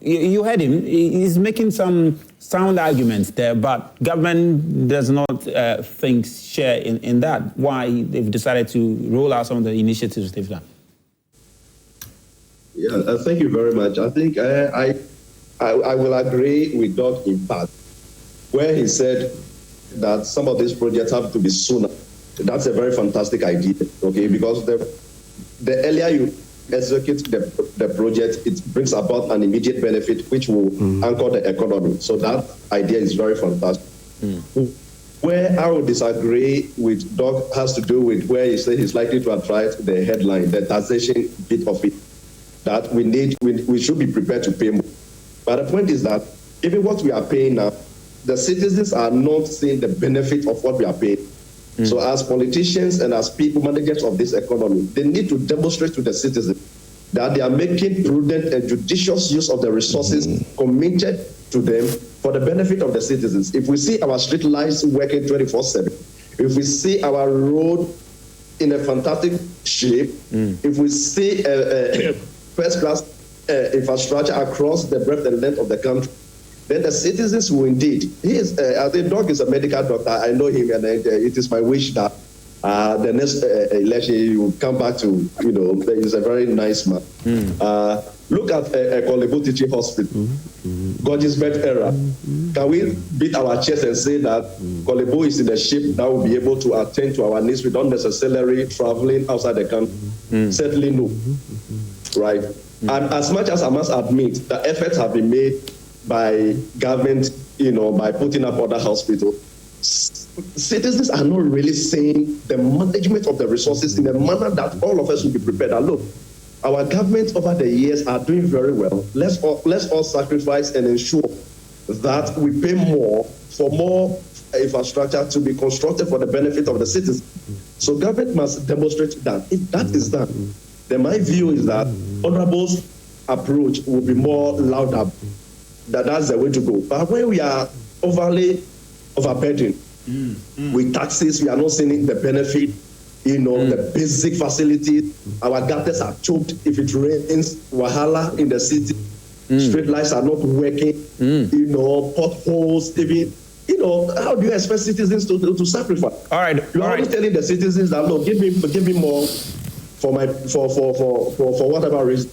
You heard him. He's making some sound arguments there, but government does not share in that. Why they've decided to roll out some of the initiatives they've done. Yeah, thank you very much. I think I will agree with Doc in part, where he said that some of these projects have to be sooner. That's a very fantastic idea, okay? Because the earlier you execute the project, it brings about an immediate benefit which will anchor the economy. So that idea is very fantastic. Where I would disagree with Doc has to do with where he said he's likely to attract the headline, the taxation bit of it, that we should be prepared to pay more. But the point is that even what we are paying now, the citizens are not seeing the benefit of what we are paying. So as politicians and as people, managers of this economy, they need to demonstrate to the citizens that they are making prudent and judicious use of the resources committed to them for the benefit of the citizens. If we see our street lights working 24/7, if we see our road in a fantastic shape, if we see first-class infrastructure across the breadth and length of the country, then the citizens will indeed. I think Doc is a medical doctor. I know him, and it is my wish that the next election he will come back to, he's a very nice man. Look at Kolebo Teaching Hospital, Gorgisbet era. Can we beat our chest and say that Kolebo is in a ship that will be able to attend to our needs without necessarily traveling outside the country? Certainly no. Right? And as much as I must admit, the efforts have been made by government, by putting up other hospitals, citizens are not really seeing the management of the resources in a manner that all of us will be prepared. And look, our government over the years are doing very well. Let's all sacrifice and ensure that we pay more for more infrastructure to be constructed for the benefit of the citizens. So government must demonstrate that. If that is done, then my view is that Honorable's approach will be more louder. That's the way to go. But when we are overly overburdened with taxes, we are not seeing the benefit, the basic facilities. Our gutters are choked. If it rains, wahala in the city. Street lights are not working. Potholes, even. How do you expect citizens to sacrifice? All right. You're always telling the citizens that, look, give me more for whatever reason.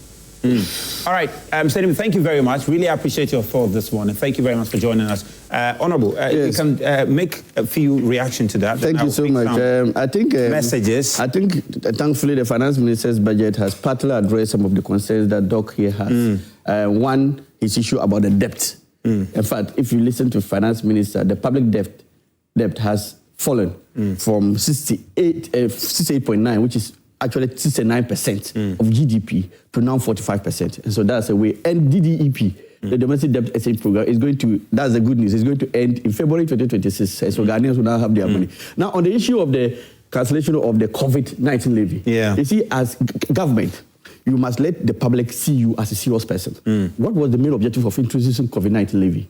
All right, Stadium, thank you very much. Really appreciate your thought this morning. Thank you very much for joining us. Honorable, yes. You can make a few reactions to that. Thank you so much. I think messages. I think thankfully the finance minister's budget has partly addressed some of the concerns that Doc here has. One is issue about the debt. In fact, if you listen to finance minister, the public debt has fallen from 68.9, which is actually 69% of GDP, to now 45%. And so that's a way. And DDEP, the domestic debt exchange program, is going to, that's the good news, it's going to end in February 2026. And so Ghanaians will now have their money. Now, on the issue of the cancellation of the COVID-19 levy, you see, as government, you must let the public see you as a serious person. What was the main objective of introducing COVID-19 levy?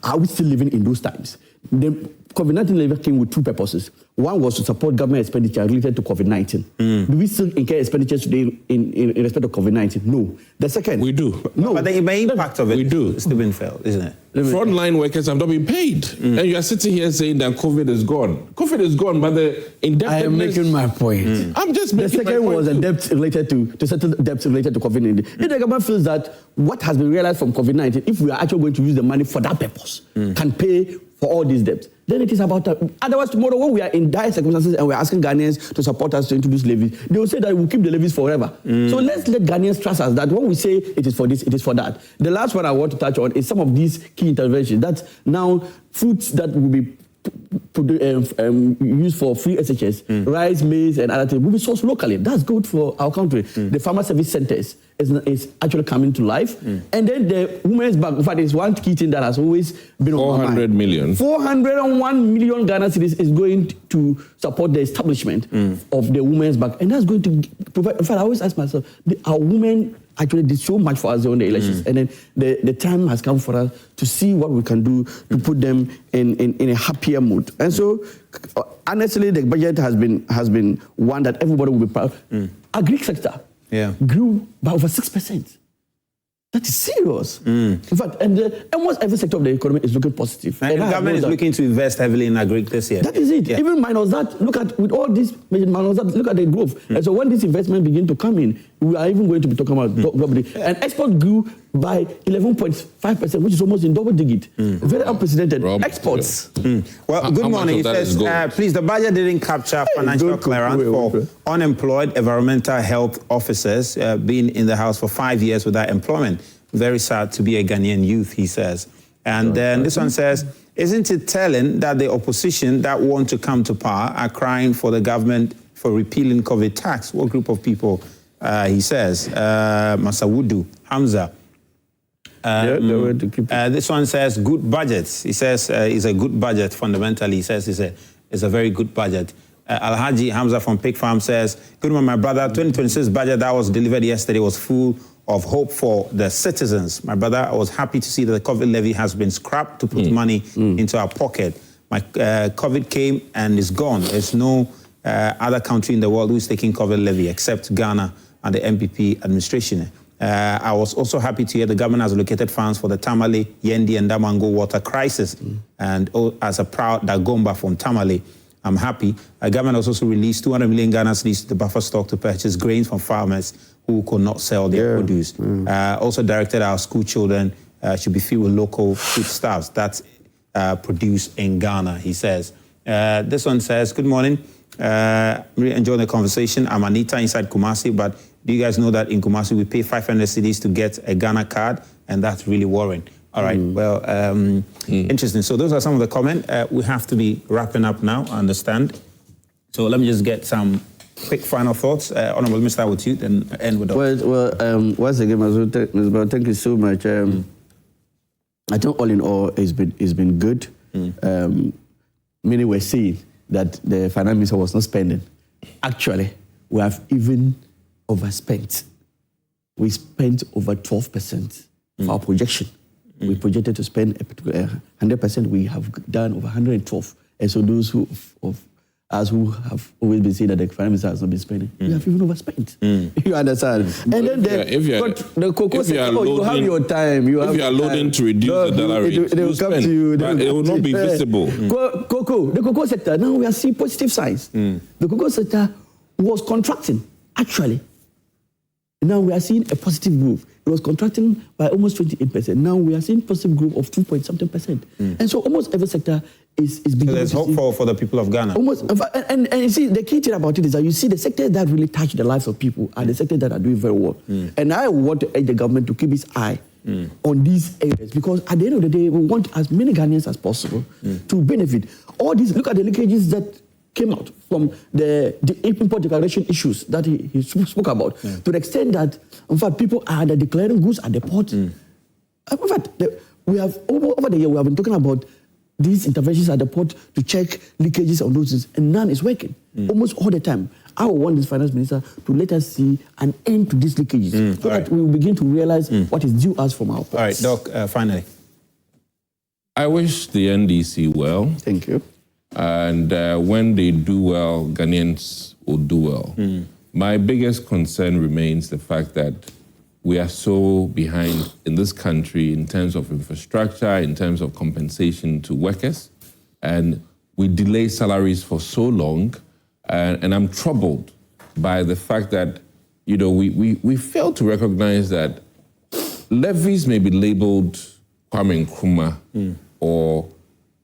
Are we still living in those times? The COVID-19 levy came with two purposes. One was to support government expenditure related to COVID-19. Do we still incur expenditures today in respect of COVID-19? No. The second... We do. No. But the main impact of it is still being felt, isn't it? Frontline workers have not been paid. And you are sitting here saying that COVID is gone. COVID is gone, but the indebtedness... I am making my point. I'm just making my point. The second was a debt related to settle debts related to COVID-19. If the government feels that what has been realized from COVID-19, if we are actually going to use the money for that purpose, can pay for all these debts, then it is about that. Otherwise, tomorrow when we are in dire circumstances and we're asking Ghanaians to support us to introduce levies, they will say that we'll keep the levies forever. So let's let Ghanaians trust us that when we say it is for this, it is for that. The last one I want to touch on is some of these key interventions. That's now foods that will be used for free SHS, rice, maize, and other things will be sourced locally. That's good for our country. The farmer service centers is actually coming to life. And then the women's bank, in fact, is one key thing that has always been on my mind. 400 million. 401 million Ghana cedis is going to support the establishment of the women's bank. And that's going to provide, in fact, I always ask myself, our women actually did so much for us during the elections. And then the time has come for us to see what we can do to put them in a happier mood. And so, honestly, the budget has been one that everybody will be proud. Agri sector grew by over 6%. That is serious. In fact, and almost every sector of the economy is looking positive. And the government is looking to invest heavily in agri this year. That is it. Even minus that, look at, with all this, minus that, look at the growth. And so when this investment begin to come in, we are even going to be talking about globally. And export grew by 11.5%, which is almost in double digit. Very unprecedented. Exports. Well, good morning. It says, please, the budget didn't capture financial clearance for unemployed environmental health officers being in the house for 5 years without employment. Very sad to be a Ghanaian youth, he says. And then this one says, isn't it telling that the opposition that want to come to power are crying for the government for repealing COVID tax? What group of people? He says, Masawudu, Hamza. This one says good budgets. He says it's a good budget fundamentally. He says it's a very good budget. Alhaji Hamza from Pig Farm says, good morning, my brother. 2026 budget that was delivered yesterday was full of hope for the citizens. My brother, I was happy to see that the COVID levy has been scrapped to put money into our pocket. My COVID came and is gone. There's no other country in the world who is taking COVID levy except Ghana and the MPP administration. I was also happy to hear the government has allocated funds for the Tamale, Yendi, and Damango water crisis. And as a proud Dagomba from Tamale, I'm happy. The government has also released 200 million Ghana cedis to the buffer stock to purchase grains from farmers who could not sell their produce. Also directed our school children should be filled with local foodstuffs that's produced in Ghana, he says. This one says, good morning. Really enjoying the conversation. I'm Anita inside Kumasi, but do you guys know that in Kumasi we pay 500 cedis to get a Ghana card? And that's really worrying. All right, well, interesting. So those are some of the comments. We have to be wrapping up now, I understand. So let me just get some quick final thoughts. Honorable, let me start with you, then end with Dr. Well, once again, Ms. Brown, thank you so much. I think all in all, it's been good. Many were saying that the finance minister was not spending. Actually, we have even overspent. We spent over 12% of our projection. We projected to spend a particular 100%. We have done over 112. And so those who have always been saying that the finance minister has not been spending, we have even overspent. You understand? And then the cocoa sector, you have your time. If you are loading to reduce the dollar rate, they will come to you. But it will not be visible. The cocoa sector, now we are seeing positive signs. The cocoa sector was contracting, actually. Now we are seeing a positive growth. It was contracting by almost 28%. Now we are seeing positive growth of 2.something%. And so almost every sector is beginning. So there's hope for the people of Ghana. Almost, and you see, the key thing about it is that you see the sectors that really touch the lives of people are the sectors that are doing very well. And I want to urge the government to keep its eye on these areas, because at the end of the day, we want as many Ghanaians as possible to benefit. All these, look at the leakages that came out from the import declaration issues that he spoke about, to the extent that, in fact, people are declaring goods at the port. In fact, we have, over the year, we have been talking about these interventions at the port to check leakages on those things, and none is working, almost all the time. I want this finance minister to let us see an end to these leakages, so that we will begin to realize what is due us from our ports. All right, Doc, finally. I wish the NDC well. Thank you. And when they do well, Ghanaians will do well. My biggest concern remains the fact that we are so behind in this country in terms of infrastructure, in terms of compensation to workers, and we delay salaries for so long. And I'm troubled by the fact that, you know, we fail to recognize that levies may be labeled Kwame Nkrumah or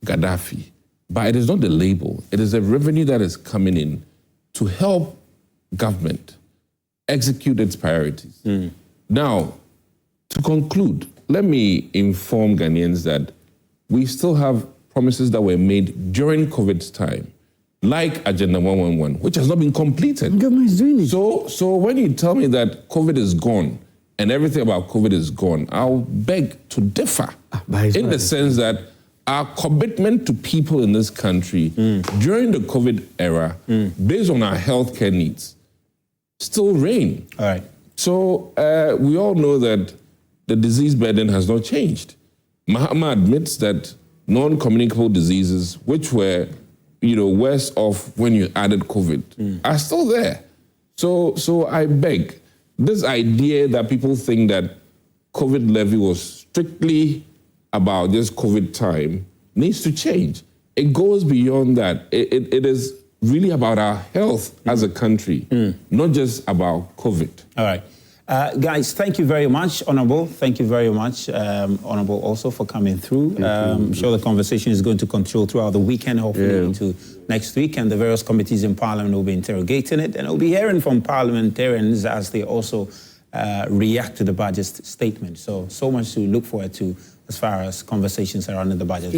Gaddafi, but it is not the label. It is a revenue that is coming in to help government execute its priorities. Now, to conclude, let me inform Ghanaians that we still have promises that were made during COVID's time, like Agenda 111, which has not been completed. The government is doing it. So when you tell me that COVID is gone and everything about COVID is gone, I'll beg to differ in the sense that our commitment to people in this country during the COVID era, based on our healthcare needs, still reign. All right. So we all know that the disease burden has not changed. Mahama admits that non-communicable diseases, which were, you know, worse off when you added COVID, are still there. So I beg, this idea that people think that COVID levy was strictly about just COVID time needs to change. It goes beyond that. It is really about our health as a country, not just about COVID. All right. Guys, thank you very much, Honorable. Thank you very much, Honorable, also for coming through. I'm sure the conversation is going to continue throughout the weekend, hopefully into next week, and the various committees in Parliament will be interrogating it, and we'll be hearing from parliamentarians as they also react to the budget statement. So much to look forward to as far as conversations around the budget.